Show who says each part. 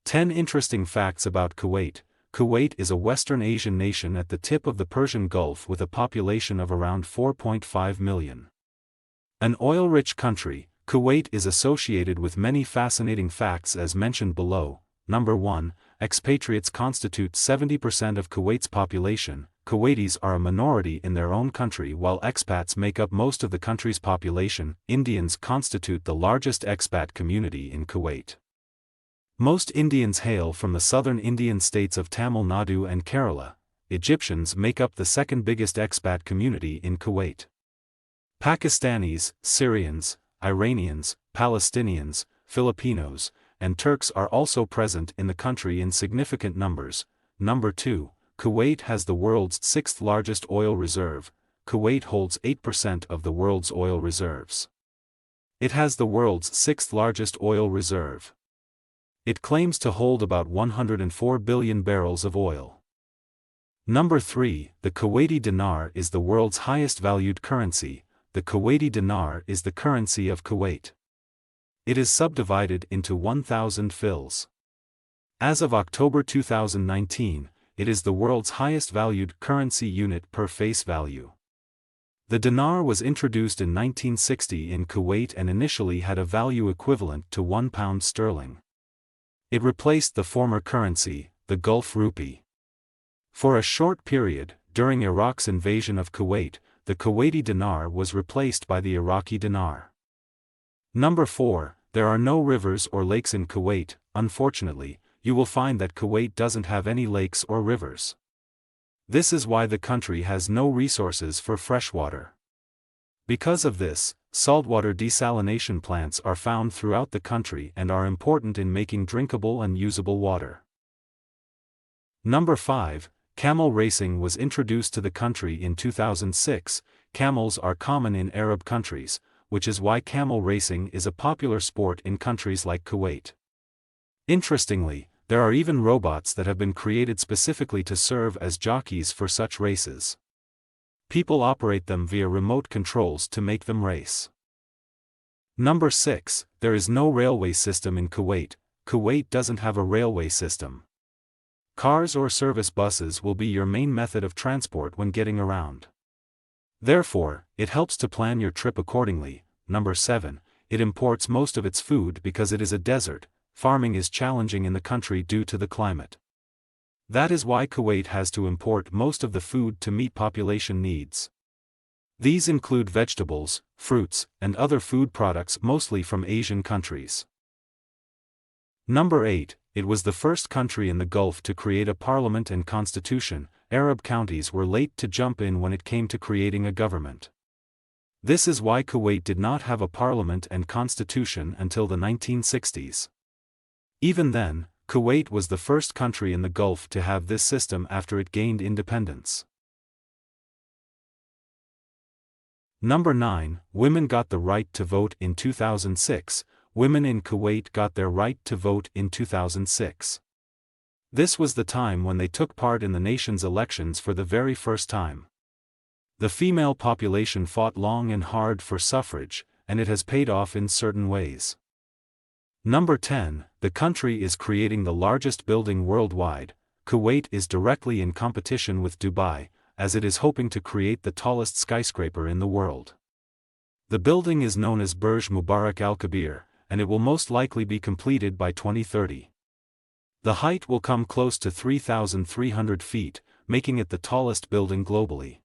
Speaker 1: 10 interesting facts about Kuwait. Kuwait is a Western Asian nation at the tip of the Persian Gulf with a population of around 4.5 million. An oil-rich country, Kuwait is associated with many fascinating facts as mentioned below. Number 1. Expatriates constitute 70% of Kuwait's population. Kuwaitis are a minority in their own country while expats make up most of the country's population. Indians constitute the largest expat community in Kuwait. Most Indians hail from the southern Indian states of Tamil Nadu and Kerala. Egyptians make up the second biggest expat community in Kuwait. Pakistanis, Syrians, Iranians, Palestinians, Filipinos, and Turks are also present in the country in significant numbers. Number 2. Kuwait has the world's sixth largest oil reserve. Kuwait holds 8% of the world's oil reserves. It has the world's sixth largest oil reserve. It claims to hold about 104 billion barrels of oil. Number 3. The Kuwaiti Dinar is the world's highest valued currency. The Kuwaiti Dinar is the currency of Kuwait. It is subdivided into 1,000 fils. As of October 2019, it is the world's highest valued currency unit per face value. The dinar was introduced in 1960 in Kuwait and initially had a value equivalent to £1 sterling. It replaced the former currency, the Gulf rupee. For a short period, during Iraq's invasion of Kuwait, the Kuwaiti dinar was replaced by the Iraqi dinar. Number 4. There are no rivers or lakes in Kuwait. Unfortunately, you will find that Kuwait doesn't have any lakes or rivers. This is why the country has no resources for freshwater. Because of this, saltwater desalination plants are found throughout the country and are important in making drinkable and usable water. Number 5. Camel racing was introduced to the country in 2006. Camels are common in Arab countries, which is why camel racing is a popular sport in countries like Kuwait. Interestingly, there are even robots that have been created specifically to serve as jockeys for such races. People operate them via remote controls to make them race. Number 6. There is no railway system in Kuwait. Kuwait doesn't have a railway system. Cars or service buses will be your main method of transport when getting around. Therefore, it helps to plan your trip accordingly. Number 7. It imports most of its food because it is a desert. Farming is challenging in the country due to the climate. That is why Kuwait has to import most of the food to meet population needs. These include vegetables, fruits, and other food products mostly from Asian countries. Number 8. It was the first country in the Gulf to create a parliament and constitution. Arab countries were late to jump in when it came to creating a government. This is why Kuwait did not have a parliament and constitution until the 1960s. Even then, Kuwait was the first country in the Gulf to have this system after it gained independence. Number 9. Women got the right to vote in 2006. Women in Kuwait got their right to vote in 2006. This was the time when they took part in the nation's elections for the very first time. The female population fought long and hard for suffrage, and it has paid off in certain ways. Number 10. The country is creating the largest building worldwide. Kuwait is directly in competition with Dubai, as it is hoping to create the tallest skyscraper in the world. The building is known as Burj Mubarak Al Kabir, and it will most likely be completed by 2030. The height will come close to 3,300 feet, making it the tallest building globally.